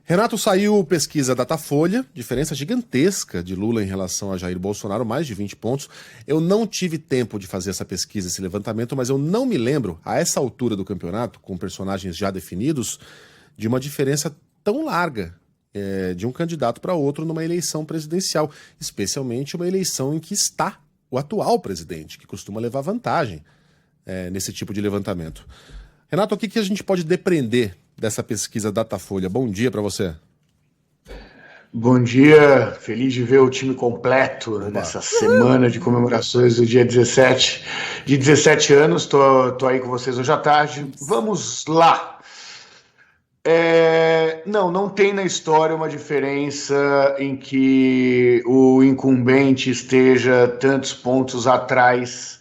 Renato, saiu pesquisa Datafolha, diferença gigantesca de Lula em relação a Jair Bolsonaro, mais de 20 pontos. Eu não tive tempo de fazer essa pesquisa, esse levantamento, mas eu não me lembro, a essa altura do campeonato, com personagens já definidos, de uma diferença tão larga de um candidato para outro numa eleição presidencial, especialmente uma eleição em que está o atual presidente, que costuma levar vantagem nesse tipo de levantamento. Renato, o que a gente pode depreender dessa pesquisa Datafolha? Bom dia para você. Bom dia, feliz de ver o time completo nessa semana de comemorações do dia 17, de 17 anos. Tô aí com vocês hoje à tarde. Vamos lá. Não tem na história uma diferença em que o incumbente esteja tantos pontos atrás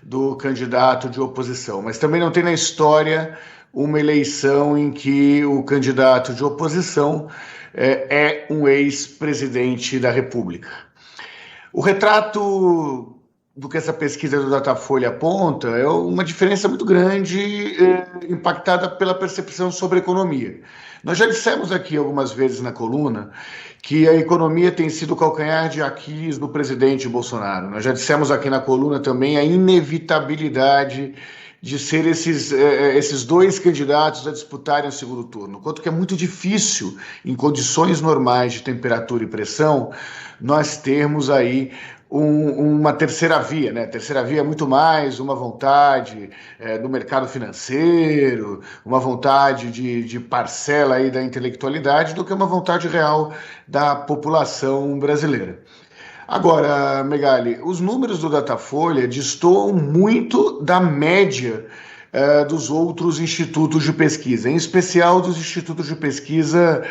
do candidato de oposição, mas também não tem na história uma eleição em que o candidato de oposição é um ex-presidente da República. O retrato do que essa pesquisa do Datafolha aponta é uma diferença muito grande, impactada pela percepção sobre a economia. Nós já dissemos aqui algumas vezes na coluna que a economia tem sido o calcanhar de Aquiles do presidente Bolsonaro. Nós já dissemos aqui na coluna também a inevitabilidade de ser esses dois candidatos a disputarem o segundo turno. Quanto que é muito difícil, em condições normais de temperatura e pressão, nós termos aí uma terceira via, né? A terceira via é muito mais uma vontade do mercado financeiro, uma vontade de parcela aí da intelectualidade, do que uma vontade real da população brasileira. Agora, Megali, os números do Datafolha destoam muito da média dos outros institutos de pesquisa, em especial dos institutos de pesquisa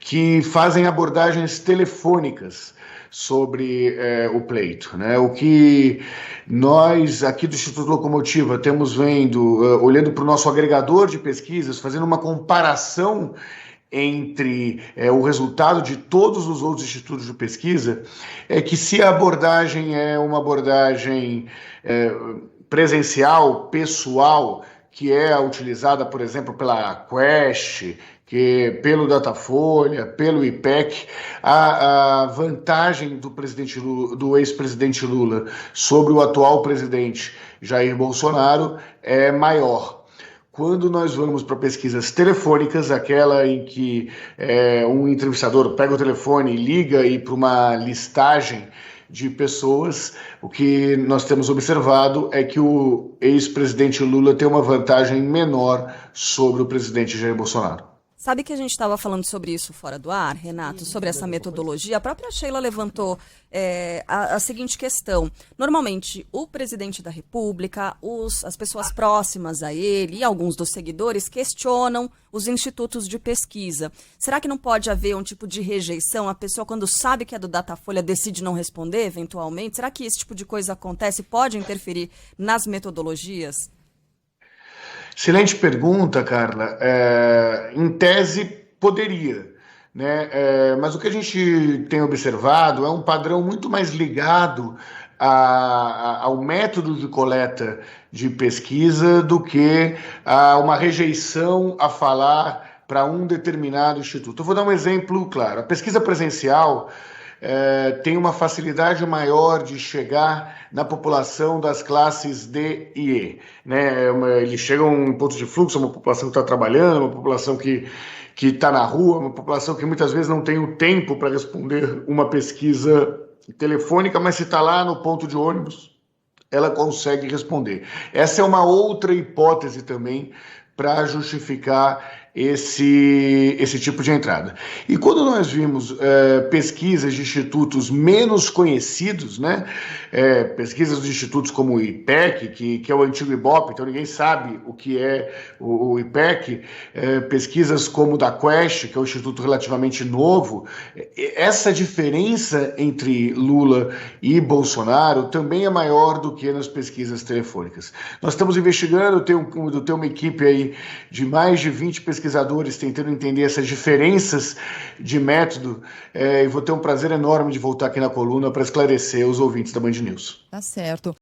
que fazem abordagens telefônicas sobre o pleito, né? O que nós aqui do Instituto Locomotiva temos olhando para o nosso agregador de pesquisas, fazendo uma comparação entre o resultado de todos os outros institutos de pesquisa, é que se a abordagem é uma abordagem presencial, pessoal, que é utilizada, por exemplo, pela Quest, pelo Datafolha, pelo IPEC, a vantagem do ex-presidente Lula sobre o atual presidente Jair Bolsonaro é maior. Quando nós vamos para pesquisas telefônicas, aquela em que um entrevistador pega o telefone e liga para uma listagem de pessoas, o que nós temos observado é que o ex-presidente Lula tem uma vantagem menor sobre o presidente Jair Bolsonaro. Sabe que a gente estava falando sobre isso fora do ar, Renato, sobre essa metodologia? A própria Sheila levantou a seguinte questão. Normalmente, o presidente da República, as pessoas próximas a ele e alguns dos seguidores questionam os institutos de pesquisa. Será que não pode haver um tipo de rejeição? A pessoa, quando sabe que é do Datafolha, decide não responder, eventualmente? Será que esse tipo de coisa acontece? Pode interferir nas metodologias? Excelente pergunta, Carla. Em tese, poderia, né? Mas o que a gente tem observado é um padrão muito mais ligado ao método de coleta de pesquisa do que a uma rejeição a falar para um determinado instituto. Eu vou dar um exemplo claro. A pesquisa presencial tem uma facilidade maior de chegar na população das classes D e E, né? Eles chegam em ponto de fluxo, uma população que está trabalhando, uma população que está na rua, uma população que muitas vezes não tem o tempo para responder uma pesquisa telefônica, mas se está lá no ponto de ônibus, ela consegue responder. Essa é uma outra hipótese também para justificar esse tipo de entrada. E quando nós vimos pesquisas de institutos menos conhecidos, né, pesquisas de institutos como o IPEC, que é o antigo IBOP, então ninguém sabe o que é o IPEC, pesquisas como o da Quest, que é um instituto relativamente novo, essa diferença entre Lula e Bolsonaro também é maior do que nas pesquisas telefônicas. Nós estamos investigando, tem uma equipe aí de mais de 20 pesquisadores tentando entender essas diferenças de método, e vou ter um prazer enorme de voltar aqui na coluna para esclarecer os ouvintes da Band News. Tá certo.